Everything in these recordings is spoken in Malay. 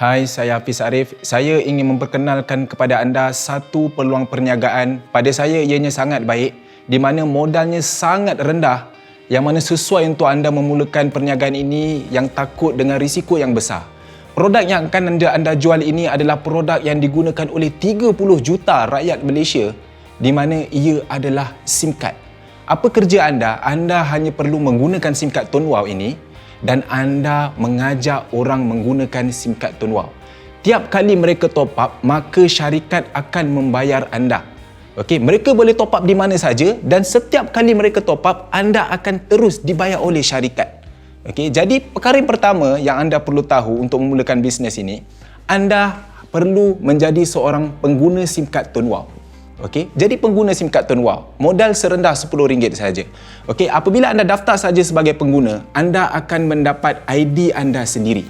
Hai, saya Hafiz Arif. Saya ingin memperkenalkan kepada anda satu peluang perniagaan. Pada saya ianya sangat baik, di mana modalnya sangat rendah, yang mana sesuai untuk anda memulakan perniagaan ini yang takut dengan risiko yang besar. Produk yang akan anda jual ini adalah produk yang digunakan oleh 30 juta rakyat Malaysia, di mana ia adalah SIM card. Apa kerja anda? Anda hanya perlu menggunakan SIM card Tone Wow ini dan anda mengajak orang menggunakan SIM card Tone Wow. Tiap kali mereka top up, maka syarikat akan membayar anda. Okey, mereka boleh top up di mana saja dan setiap kali mereka top up, anda akan terus dibayar oleh syarikat. Okey, jadi perkara yang pertama yang anda perlu tahu untuk memulakan bisnes ini, anda perlu menjadi seorang pengguna SIM card Tone Wow. Okey, jadi pengguna SIM card Tone Wow, modal serendah RM10 saja. Okey, apabila anda daftar saja sebagai pengguna, anda akan mendapat ID anda sendiri.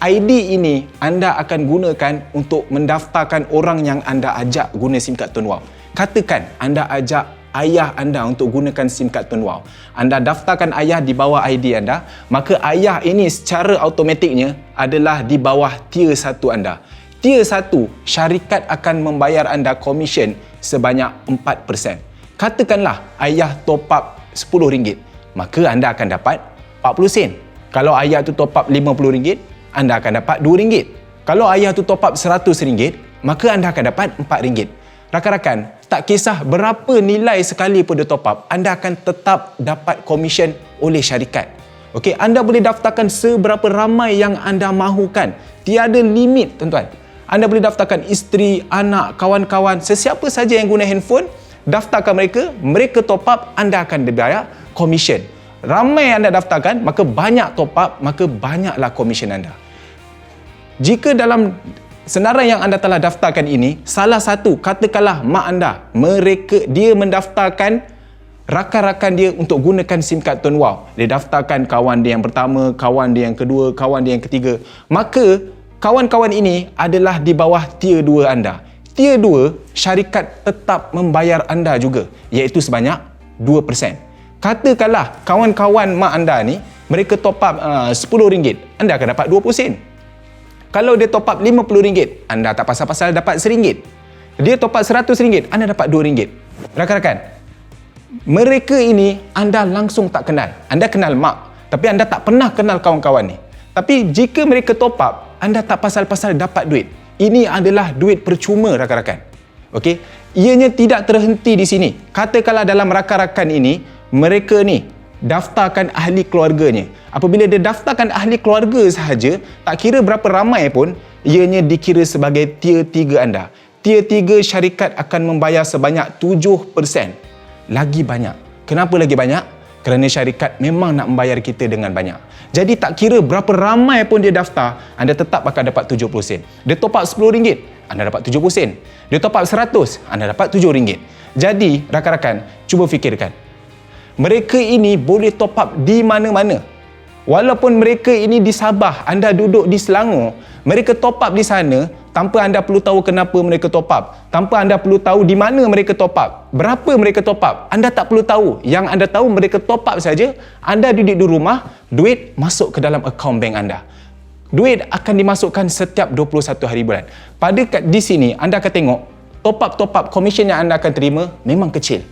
ID ini anda akan gunakan untuk mendaftarkan orang yang anda ajak guna SIM card Tone Wow. Katakan anda ajak ayah anda untuk gunakan SIM card Tone Wow. Anda daftarkan ayah di bawah ID anda, maka ayah ini secara automatiknya adalah di bawah tier 1 anda. Tier 1, syarikat akan membayar anda komisen sebanyak 4%. Katakanlah ayah top up RM10, maka anda akan dapat 40 sen. Kalau ayah tu top up RM50, anda akan dapat RM2. Kalau ayah tu top up RM100, maka anda akan dapat RM4. Rakan-rakan, tak kisah berapa nilai sekali pun dia top up, anda akan tetap dapat komisen oleh syarikat. Okey, anda boleh daftarkan seberapa ramai yang anda mahukan. Tiada limit, tuan-tuan. Anda boleh daftarkan isteri, anak, kawan-kawan, sesiapa saja yang guna handphone, daftarkan mereka top up, anda akan dibayar komisen. Ramai anda daftarkan, maka banyak top up, maka banyaklah komisen anda. Jika dalam senarai yang anda telah daftarkan ini, salah satu, katakanlah mak anda, dia mendaftarkan rakan-rakan dia untuk gunakan SIM card Tone Wow. Dia daftarkan kawan dia yang pertama, kawan dia yang kedua, kawan dia yang ketiga. Maka kawan-kawan ini adalah di bawah tier 2 anda. Tier 2, syarikat tetap membayar anda juga, iaitu sebanyak 2%. Katakanlah kawan-kawan mak anda ni, mereka top up RM10, anda akan dapat 20 sen. Kalau dia top up RM50, anda tak pasal-pasal dapat RM1. Dia top up RM100, anda dapat RM2. Rakan-rakan, mereka ini anda langsung tak kenal. Anda kenal mak, tapi anda tak pernah kenal kawan-kawan ni. Tapi jika mereka top up, anda tak pasal-pasal dapat duit. Ini adalah duit percuma, rakan-rakan. Okey, ianya tidak terhenti di sini. Katakanlah dalam rakan-rakan ini, mereka ni daftarkan ahli keluarganya. Apabila dia daftarkan ahli keluarga sahaja, tak kira berapa ramai pun, ianya dikira sebagai tier 3 anda. Tier 3, syarikat akan membayar sebanyak 7%. Lagi banyak. Kenapa lagi banyak? Kerana syarikat memang nak membayar kita dengan banyak. Jadi tak kira berapa ramai pun dia daftar, anda tetap akan dapat 70 sen. Dia top up RM10, anda dapat 70 sen. Dia top up RM100, anda dapat RM7. Jadi, rakan-rakan, cuba fikirkan. Mereka ini boleh top up di mana-mana. Walaupun mereka ini di Sabah, anda duduk di Selangor, mereka top up di sana tanpa anda perlu tahu kenapa mereka top up. Tanpa anda perlu tahu di mana mereka top up. Berapa mereka top up. Anda tak perlu tahu. Yang anda tahu mereka top up saja. Anda duduk di rumah, duit masuk ke dalam akaun bank anda. Duit akan dimasukkan setiap 21 hari bulan. Di sini anda akan tengok top up komisen yang anda akan terima memang kecil.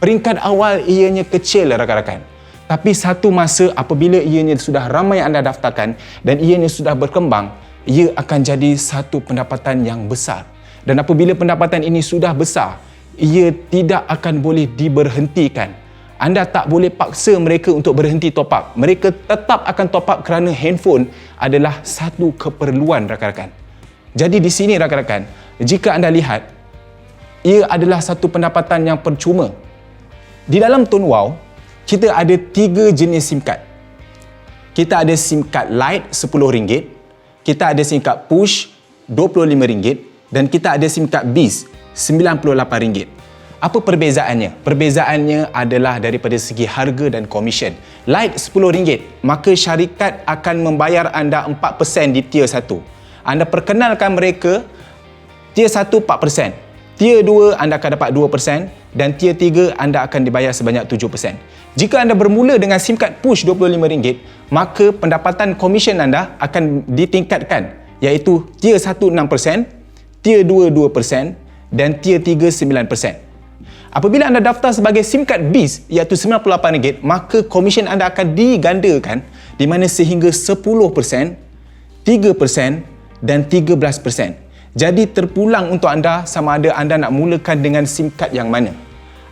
Peringkat awal ianya kecil, rakan-rakan. Tapi satu masa apabila ianya sudah ramai anda daftarkan dan ianya sudah berkembang, ia akan jadi satu pendapatan yang besar. Dan apabila pendapatan ini sudah besar, ia tidak akan boleh diberhentikan. Anda tak boleh paksa mereka untuk berhenti top up. Mereka tetap akan top up kerana handphone adalah satu keperluan, rakan-rakan. Jadi di sini, rakan-rakan, jika anda lihat, ia adalah satu pendapatan yang percuma. Di dalam Tone Wow, kita ada 3 jenis SIM card. Kita ada SIM card Lite RM10, kita ada SIM card Push RM25 dan kita ada SIM card Biz RM98. Apa perbezaannya? Perbezaannya adalah daripada segi harga dan komisen. Lite RM10, maka syarikat akan membayar anda 4% di tier 1. Anda perkenalkan mereka, tier 1 4%, tier 2 anda akan dapat 2% dan tier 3 anda akan dibayar sebanyak 7%. Jika anda bermula dengan SIM card Push RM25, maka pendapatan komisen anda akan ditingkatkan iaitu tier 1 6%, tier 2 2% dan tier 3 9%. Apabila anda daftar sebagai SIM card BIS iaitu RM98, maka komisen anda akan digandakan di mana sehingga 10%, 3% dan 13%. Jadi terpulang untuk anda sama ada anda nak mulakan dengan SIM card yang mana.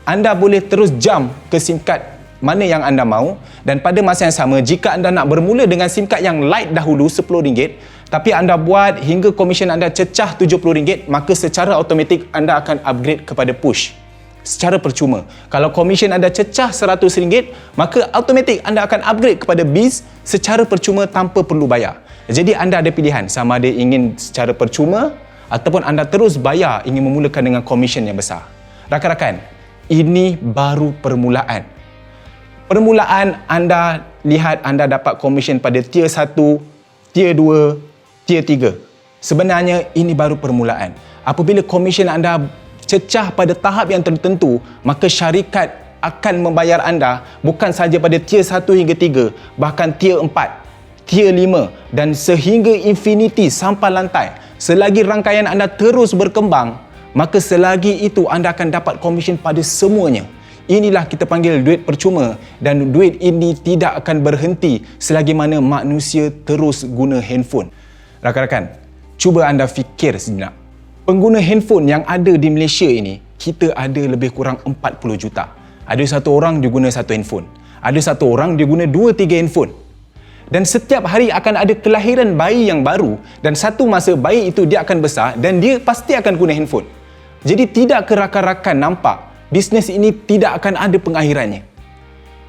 Anda boleh terus jump ke SIM card mana yang anda mahu, dan pada masa yang sama jika anda nak bermula dengan SIM card yang light dahulu RM10 tapi anda buat hingga komisen anda cecah RM70, maka secara automatik anda akan upgrade kepada push secara percuma. Kalau komisen anda cecah RM100, maka automatik anda akan upgrade kepada BIS secara percuma tanpa perlu bayar. Jadi anda ada pilihan sama ada ingin secara percuma ataupun anda terus bayar ingin memulakan dengan komisen yang besar. Rakan-rakan, ini baru permulaan. Permulaan anda lihat anda dapat komisen pada tier 1, tier 2, tier 3. Sebenarnya ini baru permulaan. Apabila komisen anda cecah pada tahap yang tertentu, maka syarikat akan membayar anda bukan sahaja pada tier 1 hingga 3, bahkan tier 4, tier 5 dan sehingga infinity sampai lantai. Selagi rangkaian anda terus berkembang, maka selagi itu anda akan dapat komisen pada semuanya. Inilah kita panggil duit percuma, dan duit ini tidak akan berhenti selagi mana manusia terus guna handphone. Rakan-rakan, cuba anda fikir sejenak. Pengguna handphone yang ada di Malaysia ini, kita ada lebih kurang 40 juta. Ada satu orang dia guna satu handphone. Ada satu orang dia guna 2-3 handphone. Dan setiap hari akan ada kelahiran bayi yang baru, dan satu masa bayi itu dia akan besar dan dia pasti akan guna handphone. Jadi tidak ke rakan-rakan nampak bisnes ini tidak akan ada pengakhirannya.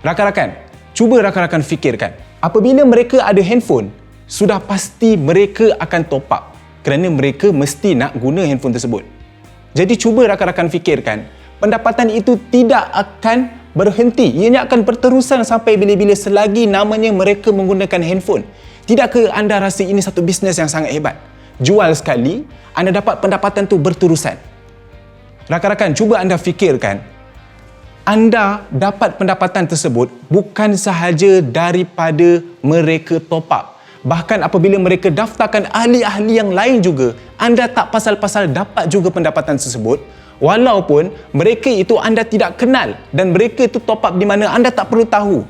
Rakan-rakan, cuba rakan-rakan fikirkan. Apabila mereka ada handphone, sudah pasti mereka akan top up. Kerana mereka mesti nak guna handphone tersebut. Jadi cuba rakan-rakan fikirkan, pendapatan itu tidak akan berhenti. Ianya akan berterusan sampai bila-bila selagi namanya mereka menggunakan handphone. Tidakkah anda rasa ini satu bisnes yang sangat hebat? Jual sekali, anda dapat pendapatan tu berterusan. Rakan-rakan, cuba anda fikirkan, anda dapat pendapatan tersebut bukan sahaja daripada mereka top up. Bahkan apabila mereka daftarkan ahli-ahli yang lain juga, anda tak pasal-pasal dapat juga pendapatan tersebut, walaupun mereka itu anda tidak kenal dan mereka itu top up di mana anda tak perlu tahu.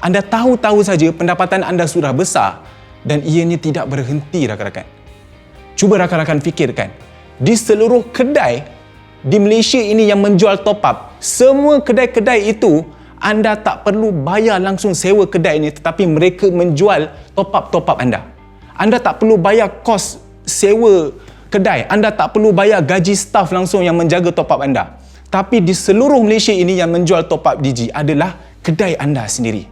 Anda tahu-tahu saja pendapatan anda sudah besar dan ianya tidak berhenti, rakan-rakan. Cuba rakan-rakan fikirkan, di seluruh kedai di Malaysia ini yang menjual top up, semua kedai-kedai itu anda tak perlu bayar langsung sewa kedai ini, tetapi mereka menjual top up anda. Anda tak perlu bayar kos sewa kedai, anda tak perlu bayar gaji staf langsung yang menjaga top up anda. Tapi di seluruh Malaysia ini yang menjual top up Digi adalah kedai anda sendiri.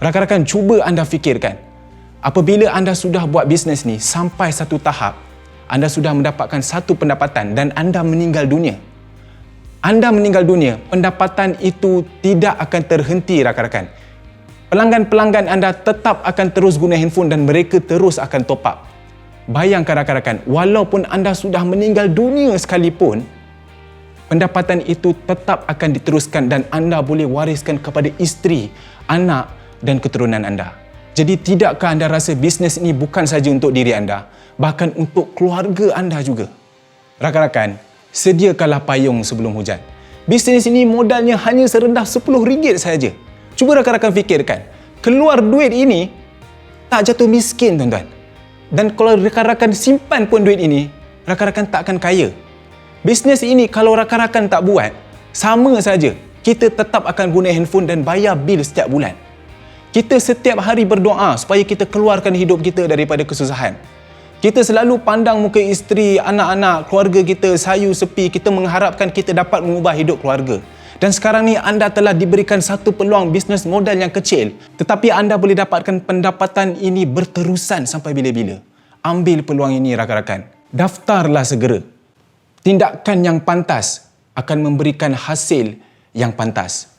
Rakan-rakan, cuba anda fikirkan, apabila anda sudah buat bisnes ni sampai satu tahap, anda sudah mendapatkan satu pendapatan dan anda meninggal dunia. Anda meninggal dunia, pendapatan itu tidak akan terhenti, rakan-rakan. Pelanggan-pelanggan anda tetap akan terus guna handphone dan mereka terus akan top up. Bayangkan rakan-rakan, walaupun anda sudah meninggal dunia sekalipun, pendapatan itu tetap akan diteruskan dan anda boleh wariskan kepada isteri, anak dan keturunan anda. Jadi tidakkah anda rasa bisnes ini bukan saja untuk diri anda, bahkan untuk keluarga anda juga? Rakan-rakan, sediakanlah payung sebelum hujan. Bisnes ini modalnya hanya serendah RM10 saja. Cuba rakan-rakan fikirkan, keluar duit ini tak jatuh miskin, tuan-tuan. Dan kalau rakan-rakan simpan pun duit ini, rakan-rakan tak akan kaya. Bisnes ini kalau rakan-rakan tak buat, sama saja kita tetap akan guna handphone dan bayar bil setiap bulan. Kita setiap hari berdoa supaya kita keluarkan hidup kita daripada kesusahan. Kita selalu pandang muka isteri, anak-anak, keluarga kita sayu sepi, kita mengharapkan kita dapat mengubah hidup keluarga. Dan sekarang ni anda telah diberikan satu peluang bisnes modal yang kecil, tetapi anda boleh dapatkan pendapatan ini berterusan sampai bila-bila. Ambil peluang ini, rakan-rakan. Daftarlah segera. Tindakan yang pantas akan memberikan hasil yang pantas.